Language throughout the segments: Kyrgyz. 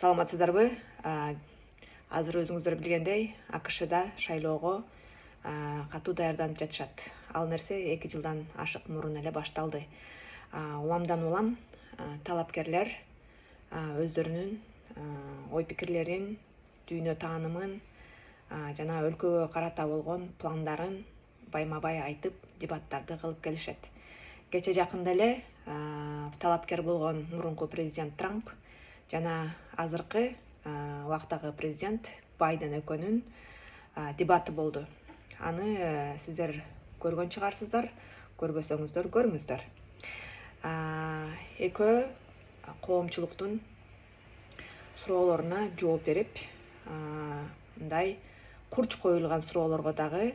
Саламатсыздарбы? Азыр өзүңүздөр билгендей, АКШда шайлоого катуу даярданып жатышат. Ал нерсе 2 жылдан ашык мурун эле башталды. Уламдан улам талапкерлер өздөрүнүн ой пикирлерин, дүйнө таанымын жана өлкөгө карата болгон пландарын байма-бай айтып, дебаттарды кылып келишет. Кече жакында эле талапкер болгон мурунку президент Трамп жана азыркы убактагы президент Байден экөөнүн дебаты болду. Аны сиздер көргөн чыгарсыздар, көрбөсөңүздөр көрүңүздөр. Экөө коомчулуктун суроолоруна жооп берип, мындай курч коюлган суроолорго дагы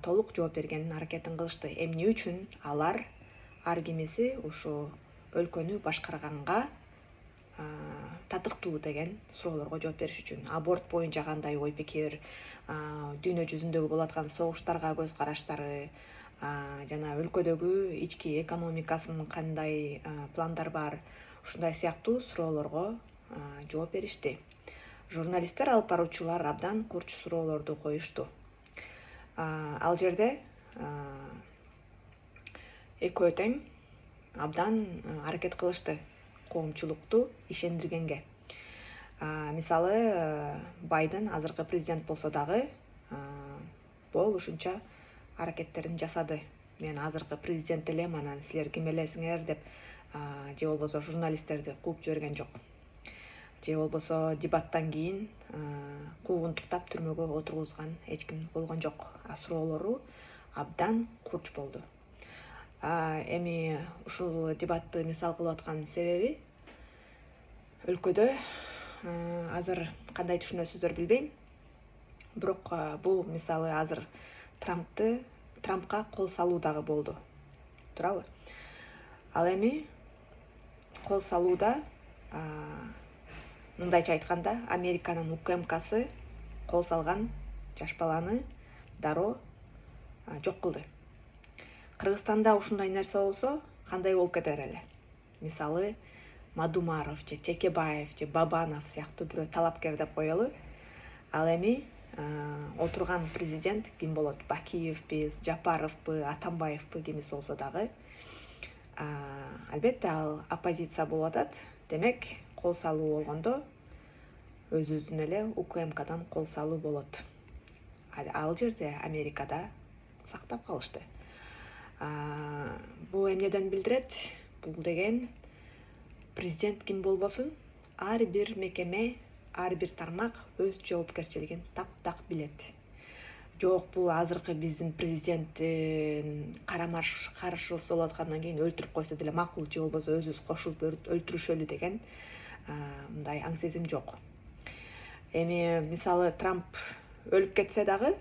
толук жооп бергенин аракетин кылышты. Эмне үчүн алар ар кимиси ушу өлкөнү башкарганга татыктуу деген суроолорго жооп бериш үчүн. Аборт боюнча кандай ой пикир, дүйнө жүзүндөгү болуп аткан согуштарга көз караштары жана өлкөдөгү ички экономикасынын кандай пландар бар, ушундай сыяктуу суроолорго жооп беришти. Журналисттер, алып баруучулар абдан курч суроолорду коюшту. Ал жерде экөө тең абдан аракет кылышты коомчулукту ишендиргенге. Мисалы, Байден азыркы президент болсо дагы ушунча аракеттерин жасады. Мен азыркы президент элем, анан силер ким элесиңер деп же болбосо журналисттерди кууп жиберген жок. Же болбосо дебаттан кийин куугунтуктап түрмөгө отургузган эч ким болгон жок. Суроолору абдан курч болду. Эми ушул дебатты мисал кылып аткан себеби өлкөдө азыр кандай түшүнөсүздөр билбейм. Бирок бул мисалы азыр Трампка кол салуу дагы болду. Туурабы? Ал эми кол салууда мындайча айтканда Американын УКМКсы кол салган жаш баланы дароо жок кылды. Кыргызстанда ушундай нерсе болсо кандай болуп кетер эле? Мисалы, Мадумаров же Текебаев же Бабанов сыяктуу бирөө талапкер деп коелу. Ал эми отурган президент ким болот? Бакиевпи, Жапаровпу, Атамбаевпи кимиси болсо дагы албетте ал оппозиция болуп атат. Демек, кол салуу болгондо өзүбүздүн эле УКМКдан кол салуу болот. Ал жерде Америкада сактап калышты. Бул эмнеден билдирет? Бул деген президент ким болбосун, ар бир мекеме, ар бир тармак өз жоопкерчилигин таптак билет. Жок, бул азыркы биздин президенттин карашыбыз болуп аткандан кийин өлтүрүп койсо деле макул, же болбосо өзүбүз кошулуп өлтүрүшөлү деген мындай аң сезим жок. Эми мисалы Трамп өлүп кетсе дагы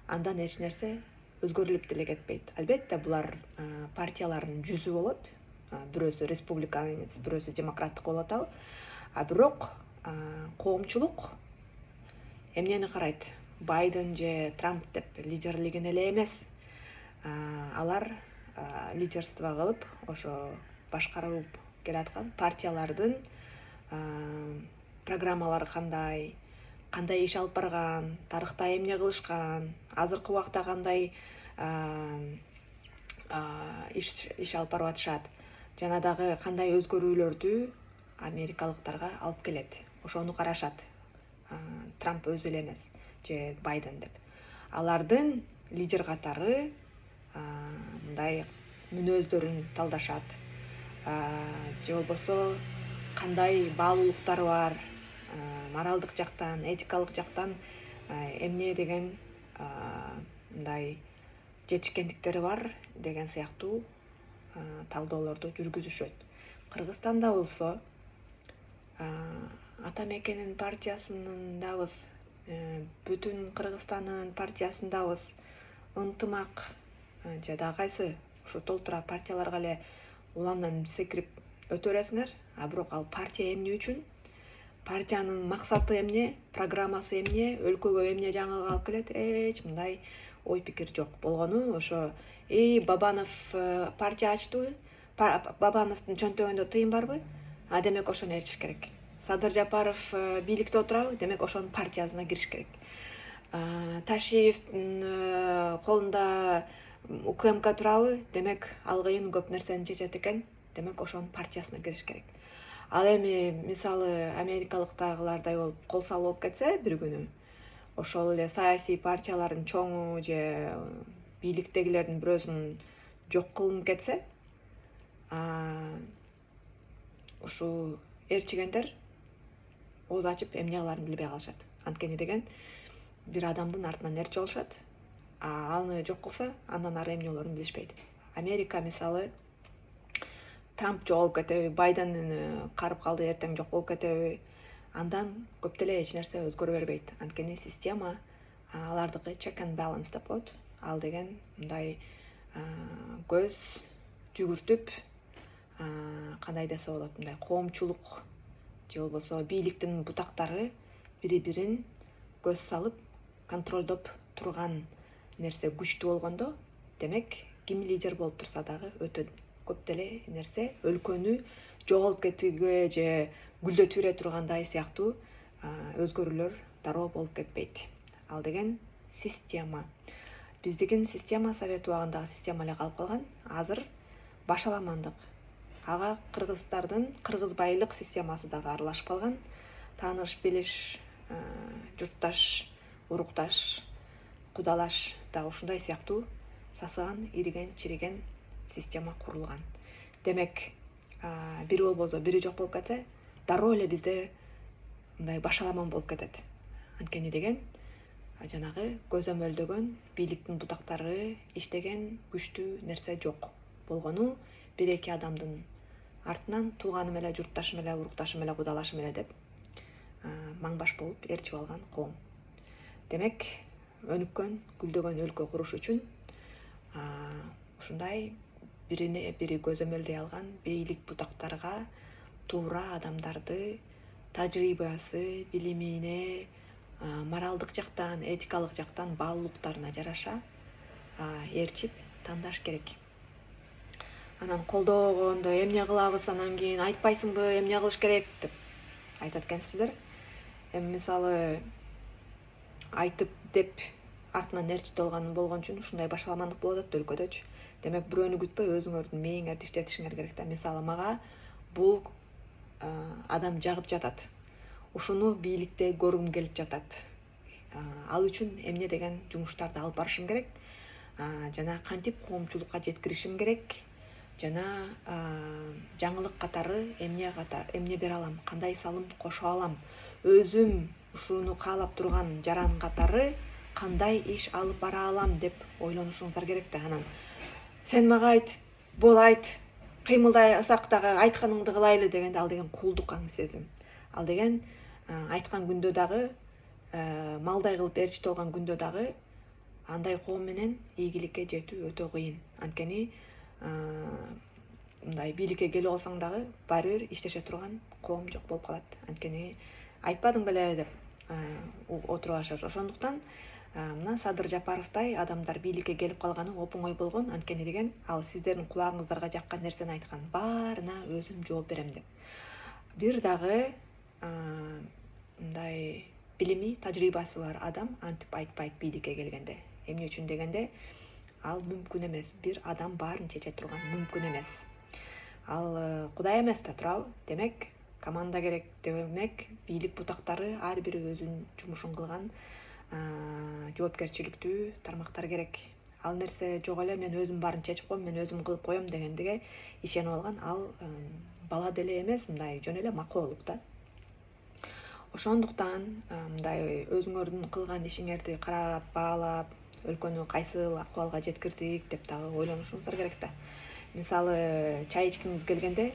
андан эч нерсе өзгөрүлүп деле кетпейт. Албетте булар партиялардын жүзү болот. Бирөөсү республиканец, бирөөсү демократтык болуп атабы. Бирок коомчулук эмнени карайт? Байден же Трамп деп лидерлигин эле эмес. Алар лидерство кылып, ошо башкарып келаткан партиялардын программалары кандай иш алып барган, тарыхта эмне кылышкан, азыркы убакта кандай иш алып барып атышат, жана дагы кандай өзгөрүүлөрдү америкалыктарга алып келет. Ошону карашат. Трамп өзү эле эмес, же Байден деп. Алардын лидер катары мындай мүнөздөрүн талдашат. Же болбосо кандай баалуулуктары бар, моралдык жактан, этикалык жактан эмне деген мындай жетишкендиктери бар деген сыяктуу талдоолорду жүргүзүшөт. Кыргызстанда болсо ата мекенин партиясындабыз, бүтүн Кыргызстандын партиясындабыз, ынтымак же дагы кайсы ушу толтура партияларга эле уламдан секирип өтө бересиңер. Бирок ал партия эмне үчүн? Партиянын максаты эмне? Программасы эмне? Өлкөгө эмне жаңылык алып келет? Эч мындай ой пикир жок. Болгону ошо Бабанов партия ачтыбы? Бабановдун чөнтөгүндө тыйын барбы? Демек ошону ээрчиш керек. Садыр Жапаров бийликте отурабы, демек ошонун партиясына кириш керек. Ташиевдин колунда УКМК турабы, демек ал кыйын көп нерсени чечет экен, демек ошонун партиясына кириш керек. Ал эми мисалы америкалыктагылардай болуп кол салуу болуп кетсе бир күнү, ошол эле саясий партиялардын чоңу же бийликтегилердин бирөөсүн жок кылынып кетсе, ушу ээрчигендер ооз ачып эмне кылаарын билбей калышат. Анткени деген бир адамдын артынан ээрчип алышат, аны жок кылса, андан ары эмне болоорун билишпейт. Америка мисалы Трамп жоголуп кетеби, Байден карып калды, эртең жок болуп кетеби, андан көп деле эч нерсе өзгөрө бербейт. Анткени система алардыкы check and balance деп коет. Ал деген мындай көз жүгүртүп, кандай десе болот, мындай коомчулук же болбосо бийликтин бутактары бири-бирин көз салып контролдоп турган нерсе күчтүү болгондо, демек ким лидер болуп турса дагы өтө көп деле нерсе өлкөнү жоголуп кетүүгө же гүлдөтүрө тургандай сыяктуу өзгөрүүлөр дароо болуп кетпейт. Ал деген система. Биздигин система Совет убагындагы система эле калып калган. Азыр башаламандык. Ага кыргызбайлык системасы дагы аралашып калган. Тааныш билиш, журтташ, урукташ, кудалаш дагы ушундай сыяктуу сасыган, ириген, чириген система курулган. Демек, бири болбосо, бири жок болуп кетсе, дароо эле бизде мындай башаламан болуп кетет. Анткени деген жанагы көзөмөлдөгөн бийликтин бутактары иштеген күчтүү нерсе жок болгону бир-эки адамдын артынан тууганым эле, журтташым эле, урукташым эле, кудалашым эле деп маңбаш болуп ээрчип алган коом. Демек, өнүккөн, гүлдөгөн өлкө куруш үчүн ушундай бирине бири көзөмөлдөй алган бийлик бутактарга туура адамдарды тажрыйбасы, билимине, моралдык жактан, этикалык жактан баалуулуктарына жараша ээрчип тандаш керек. Анан колдогондо эмне кылабыз, анан кийин айтпайсыңбы эмне кылыш керек деп айтат экенсиздер. Эми мисалы айтып деп артынан ээрчитип алган болгон үчүн ушундай башаламандык болуп атат өлкөдөчү. Демек бирөөнү күтпөй өзүңөрдүн мээңерди иштетишиңер керек да. Мисалы мага бул адам жагып жатат. Ушуну бийликте көргүм келип жатат. Ал үчүн эмне деген жумуштарды алып барышым керек. Жана кантип коомчулукка жеткиришим керек. Жана жаңылык катары эмне бере алам, кандай салым кошо алам, өзүм ушуну каалап турган жаран катары кандай иш алып бара алам деп ойлонушуңуздар керек да. Анан сен мага айт, бол айт, кыймылдасак дагы айтканыңды кылайлы дегенде ал деген кулдук аң сезим. Ал деген айткан күндө дагы, малдай кылып ээрчитип алган күндө дагы андай коом менен ийгиликке жетүү өтө кыйын. Анткени мындай бийликке келип алсаң дагы баары бир иштеше турган коом жок болуп калат. Анткени айтпадың беле деп отуруп алышат. Ошондуктан мына Садыр Жапаровдай адамдар бийликке келип калганы оп-оңой болгон. Анткени деген ал сиздердин кулагыңыздарга жаккан нерсени айткан, баарына өзүм жооп берем деп. Бир дагы мындай билими, тажрыйбасы бар адам антип айтпайт бийликке келгенде. Эмне үчүн дегенде, ал мүмкүн эмес. Бир адам баарын чече турган мүмкүн эмес. Ал Кудай эмес да турабы? Демек, команда керек. Демек, бийлик бутактары ар бири өзүнүн жумушун кылган жоопкерчиликтүү тармактар керек. Ал нерсе жок эле, мен өзүм баарын чечип коем, мен өзүм кылып коем дегендиге ишенип алган, ал бала деле эмес, мындай жөн эле макоолук да. Ошондуктан мындай өзүңөрдүн кылган ишиңерди карап, баалап, өлкөнү кайсыл акыбалга жеткирдик деп дагы ойлонушуңуздар керек да. Мисалы, чай ичкиңиз келгенде,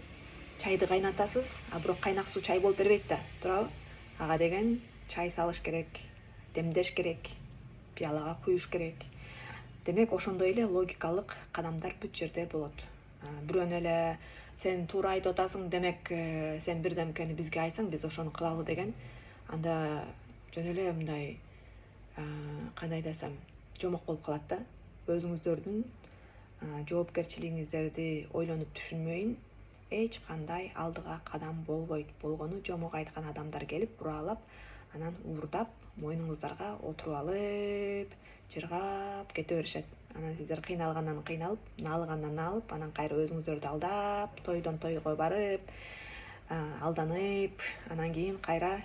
чайды кайнатасыз, бирок кайнак суу чай болуп бербейт да, туурабы? Ага деген чай салыш керек, демдеш керек, пиалага куюш керек. Демек, ошондой эле логикалык кадамдар бүт жерде болот. Бирөөнү эле сен туура айтып атасың, демек сен бирдемкени бизге айтсаң, биз ошону кылалы деген. Анда жөн эле мындай кандай десем, жомок болуп калат да. Өзүңүздөрдүн жоопкерчилигиңиздерди ойлонуп түшүнбөйүн, эч кандай алдыга кадам болбойт. Болгону жомок айткан адамдар келип уралап, анан уурдап, мойнуңуздарга отуруп алып, жыргап кете беришет. Анан сиздер кыйналгандан кыйналып, наалыгандан наалып, анан кайра өзүңүздөрдү алдап, тойдон тойго барып, алданып, анан кийин кайра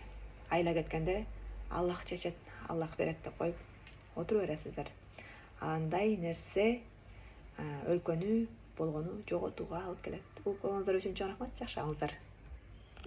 айла кеткенде Аллах чечет, Аллах берет деп коюп отура бересиздер. Андай нерсе өлкөнү болгону жоготууга алып келет. Угуп койгоңуздар үчүн чоң рахмат, жакшы болуңуздар.